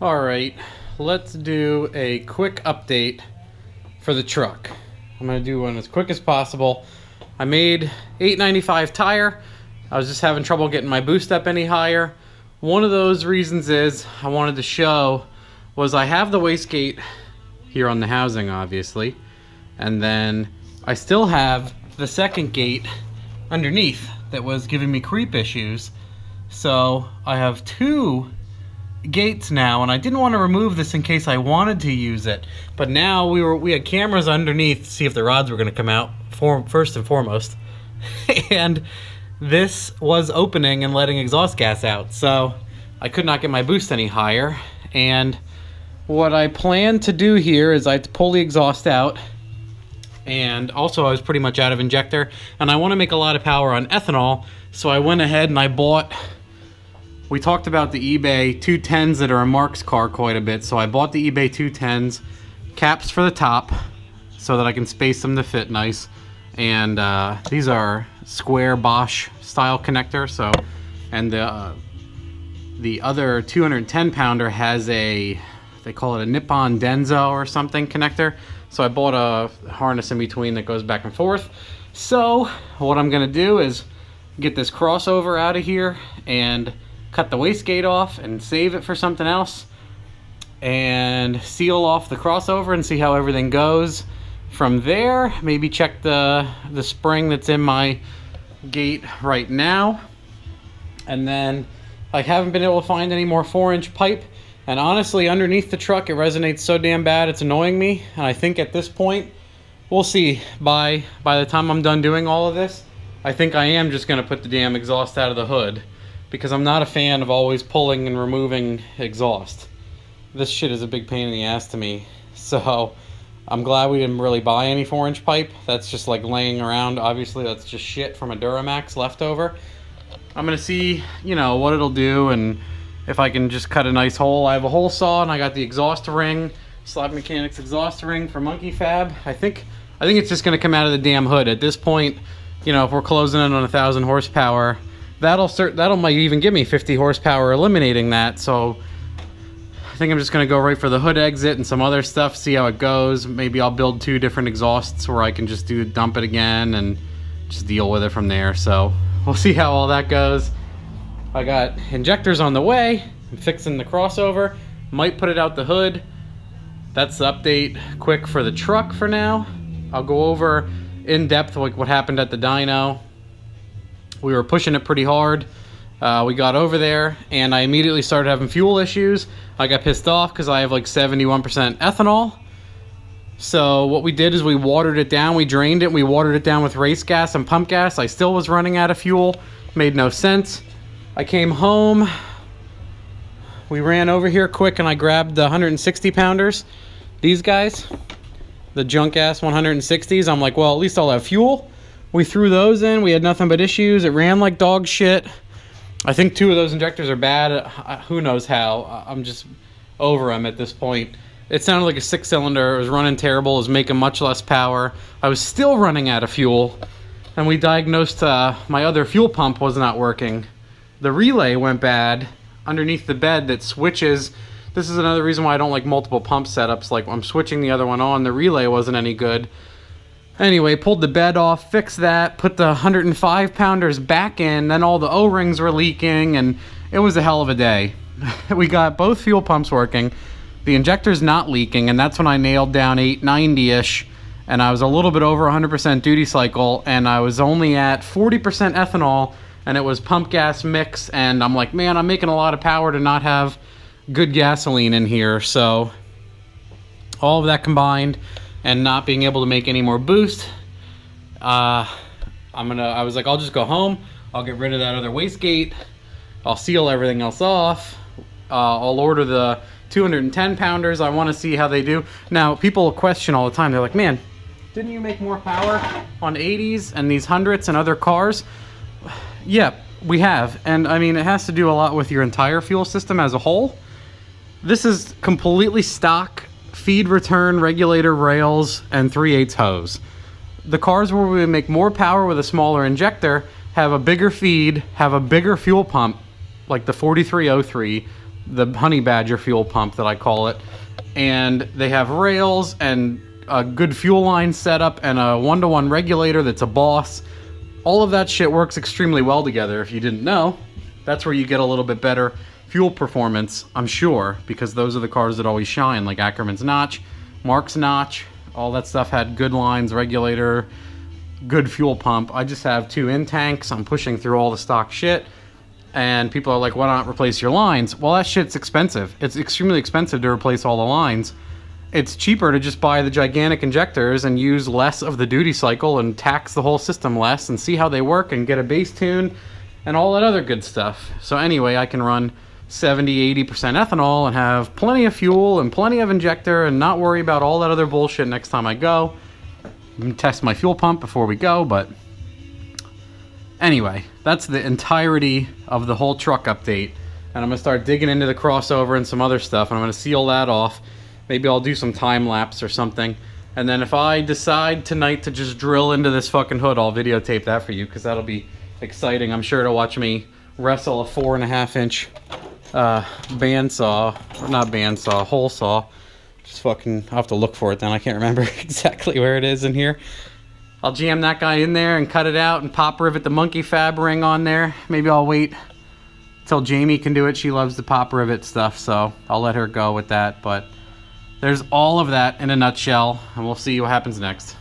All right, let's do a quick update for the truck. I'm gonna do one as quick as possible. I made 895 tire. I was just having trouble getting my boost up any higher. One of those reasons is I wanted to show was I have the wastegate here on the housing, obviously, and then I still have the second gate underneath that was giving me creep issues. So I have two gates now, and I didn't want to remove this in case I wanted to use it, but now we had cameras underneath to see if the rods were going to come out first and foremost, and this was opening and letting exhaust gas out, so I could not get my boost any higher. And what I plan to do here is I have to pull the exhaust out, and also I was pretty much out of injector, and I want to make a lot of power on ethanol, so I went ahead and I bought, we talked about the eBay 210s that are in Mark's car quite a bit, so I bought the eBay 210s, caps for the top, so that I can space them to fit nice, and these are square Bosch style connector. So, and the other 210 pounder has a, they call it a Nippon Denso or something connector, so I bought a harness in between that goes back and forth. So what I'm gonna do is get this crossover out of here and cut the wastegate off and save it for something else, and seal off the crossover and see how everything goes. From there, maybe check the spring that's in my gate right now. And then I haven't been able to find any more 4-inch pipe, and honestly underneath the truck it resonates so damn bad it's annoying me. And I think at this point, we'll see, by the time I'm done doing all of this, I think I am just gonna put the damn exhaust out of the hood, because I'm not a fan of always pulling and removing exhaust. This shit is a big pain in the ass to me. So I'm glad we didn't really buy any 4-inch pipe. That's just like laying around. Obviously that's just shit from a Duramax leftover. I'm gonna see, you know, what it'll do, and if I can just cut a nice hole. I have a hole saw, and I got the exhaust ring, Slab Mechanics exhaust ring for Monkey Fab. I think it's just gonna come out of the damn hood at this point. You know, if we're closing in on 1,000 horsepower, that'll might even give me 50 horsepower eliminating that. So I think I'm just gonna go right for the hood exit and some other stuff, see how it goes. Maybe I'll build 2 different exhausts where I can just dump it again and just deal with it from there. So we'll see how all that goes. I got injectors on the way. I'm fixing the crossover. Might put it out the hood. That's the update quick for the truck for now. I'll go over in depth like what happened at the dyno. We were pushing it pretty hard. We got over there and I immediately started having fuel issues. I got pissed off because I have like 71% ethanol. So what we did is we watered it down, we drained it, we watered it down with race gas and pump gas. I still was running out of fuel, made no sense. I came home, we ran over here quick and I grabbed the 160 pounders. These guys, the junk ass 160s. I'm like, well, at least I'll have fuel. We threw those in, we had nothing but issues. It ran like dog shit. I think 2 of those injectors are bad. Who knows how? I'm just over them at this point. It sounded like a 6-cylinder. It was running terrible. It was making much less power. I was still running out of fuel. And we diagnosed my other fuel pump was not working. The relay went bad underneath the bed that switches. This is another reason why I don't like multiple pump setups. Like I'm switching the other one on. The relay wasn't any good. Anyway, pulled the bed off, fixed that, put the 105 pounders back in, then all the O-rings were leaking, and it was a hell of a day. We got both fuel pumps working, the injector's not leaking, and that's when I nailed down 890-ish, and I was a little bit over 100% duty cycle, and I was only at 40% ethanol, and it was pump gas mix, and I'm like, man, I'm making a lot of power to not have good gasoline in here. So all of that combined, and not being able to make any more boost, I was like, I'll just go home, I'll get rid of that other wastegate, I'll seal everything else off, I'll order the 210 pounders. I want to see how they do. Now people question all the time, they're like, man, didn't you make more power on 80s and these 100s and other cars? Yeah, we have, and I mean, it has to do a lot with your entire fuel system as a whole. This is completely stock feed return regulator rails and 3/8 hose. The cars where we make more power with a smaller injector have a bigger feed, have a bigger fuel pump, like the 4303, the Honey Badger fuel pump that I call it. And they have rails and a good fuel line setup and a 1-to-1 regulator that's a Boss. All of that shit works extremely well together. If you didn't know, that's where you get a little bit better fuel performance, I'm sure, because those are the cars that always shine, like Ackerman's Notch, Mark's Notch, all that stuff had good lines, regulator, good fuel pump. I just have 2 in tanks. I'm pushing through all the stock shit, and people are like, why not replace your lines? Well, that shit's expensive. It's extremely expensive to replace all the lines. It's cheaper to just buy the gigantic injectors and use less of the duty cycle and tax the whole system less and see how they work and get a base tune and all that other good stuff. So anyway, I can run 70-80% ethanol and have plenty of fuel and plenty of injector and not worry about all that other bullshit next time I go. I'm gonna test my fuel pump before we go, but anyway, that's the entirety of the whole truck update. And I'm gonna start digging into the crossover and some other stuff, and I'm gonna seal that off. Maybe I'll do some time lapse or something. And then if I decide tonight to just drill into this fucking hood, I'll videotape that for you, because that'll be exciting. I'm sure to watch me wrestle a 4.5-inch hole saw. Just fucking, I'll have to look for it then. I can't remember exactly where it is in here. I'll jam that guy in there and cut it out and pop rivet the monkey fab ring on there. Maybe I'll wait till Jamie can do it. She loves the pop rivet stuff, so I'll let her go with that. But there's all of that in a nutshell, and we'll see what happens next.